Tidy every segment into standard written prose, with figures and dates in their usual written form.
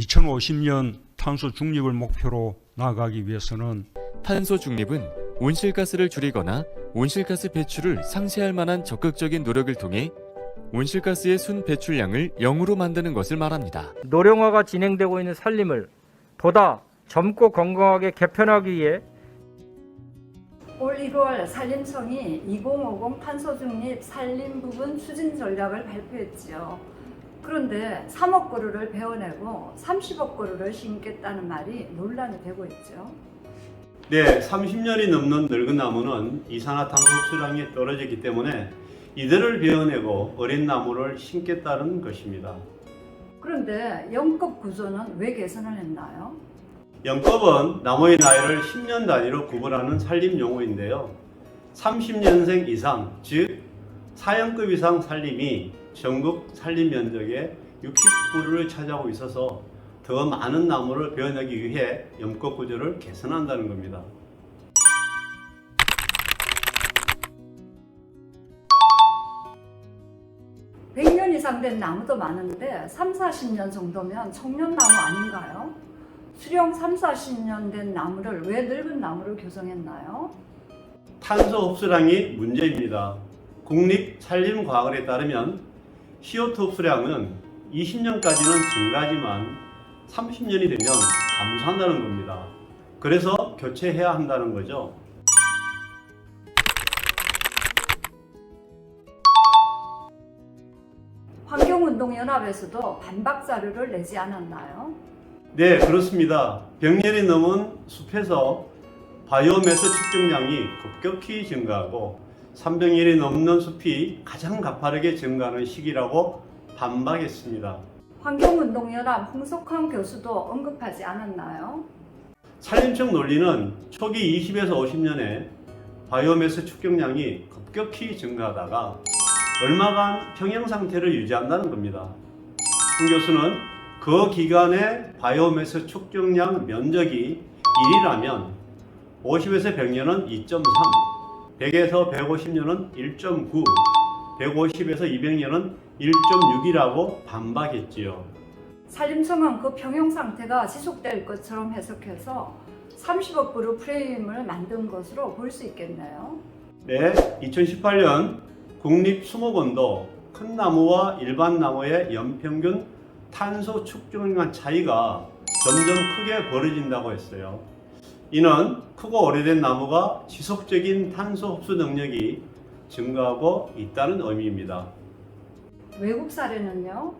2050년 탄소 중립을 목표로 나아가기 위해서는 탄소 중립은 온실가스를 줄이거나 온실가스 배출을 상쇄할 만한 적극적인 노력을 통해 온실가스의 순 배출량을 0으로 만드는 것을 말합니다. 노령화가 진행되고 있는 산림을 보다 젊고 건강하게 개편하기 위해 올 1월 산림청이 2050 탄소중립 산림부분 추진 전략을 발표했지요. 그런데 3억 그루를 베어내고 30억 그루를 심겠다는 말이 논란이 되고 있죠. 네, 30년이 넘는 늙은 나무는 이산화탄소 흡수량이 떨어졌기 때문에 이들을 베어내고 어린 나무를 심겠다는 것입니다. 그런데 영급 구조는 왜 개선을 했나요? 영급은 나무의 나이를 10년 단위로 구분하는 산림 용어인데요. 30년생 이상, 즉 4연급 이상 산림이 전국 산림 면적의 69%를 차지하고 있어서 더 많은 나무를 베어내기 위해 영급 구조를 개선한다는 겁니다. (100년) 이상 된 나무도 많은데 30-40년 정도면 청년나무 아닌가요? 수령 30-40년 된 나무를 왜 늙은 나무를 교정했나요? 탄소 흡수량이 문제입니다. 국립산림과학원에 따르면 CO2 흡수량은 20년까지는 증가하지만 30년이 되면 감소한다는 겁니다. 그래서 교체해야 한다는 거죠. 환경운동연합에서도 반박 자료를 내지 않았나요? 네, 그렇습니다. 100년이 넘은 숲에서 바이오매스 축적량이 급격히 증가하고 300년이 넘는 숲이 가장 가파르게 증가하는 시기라고 반박했습니다. 환경운동연합 홍석환 교수도 언급하지 않았나요? 산림청 논리는 초기 20에서 50년에 바이오매스 축적량이 급격히 증가하다가 얼마간 평형 상태를 유지한다는 겁니다. 홍 교수는 그 기간의 바이오매스 축적량 면적이 1이라면 50에서 100년은 2.3, 100에서 150년은 1.9, 150에서 200년은 1.6이라고 반박했지요. 산림청은 그 평형 상태가 지속될 것처럼 해석해서 30억 그루 프레임을 만든 것으로 볼 수 있겠네요. 네, 2018년 국립수목원도 큰 나무와 일반 나무의 연평균 탄소 축적량 차이가 점점 크게 벌어진다고 했어요. 이는 크고 오래된 나무가 지속적인 탄소 흡수 능력이 증가하고 있다는 의미입니다. 외국 사례는요?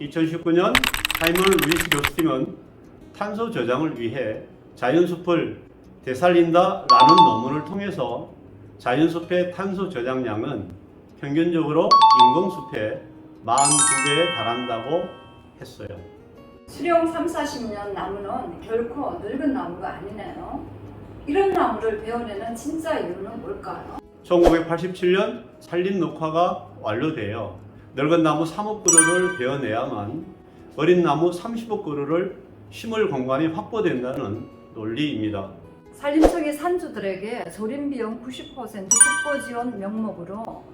2019년 사이먼 루이스 교수팀은 탄소 저장을 위해 자연숲을 되살린다라는 논문을 통해서 자연숲의 탄소 저장량은 평균적으로 인공숲의 42배에 달한다고 했어요. 수령 30-40년 나무는 결코 늙은 나무가 아니네요. 이런 나무를 베어내는 진짜 이유는 뭘까요? 1987년 산림 녹화가 완료되어 늙은 나무 3억 그루를 베어내야만 어린 나무 30억 그루를 심을 공간이 확보된다는 논리입니다. 산림청이 산주들에게 조림 비용 90% 국고 지원 명목으로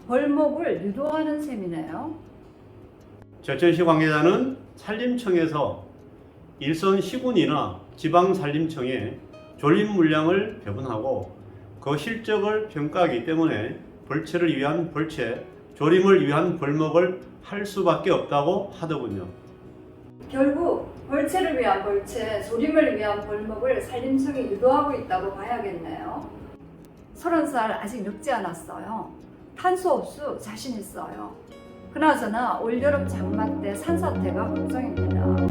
벌목을 유도하는 셈이네요. 제천시 관계자는 산림청에서 일선 시군이나 지방산림청에 조림 물량을 배분하고 그 실적을 평가하기 때문에 벌채를 위한 벌채, 조림을 위한 벌목을 할 수밖에 없다고 하더군요. 결국 벌채를 위한 벌채, 조림을 위한 벌목을 산림청이 유도하고 있다고 봐야겠네요. 30살 아직 늙지 않았어요. 탄소 흡수 자신 있어요. 그나저나 올여름 장마 때 산사태가 걱정입니다.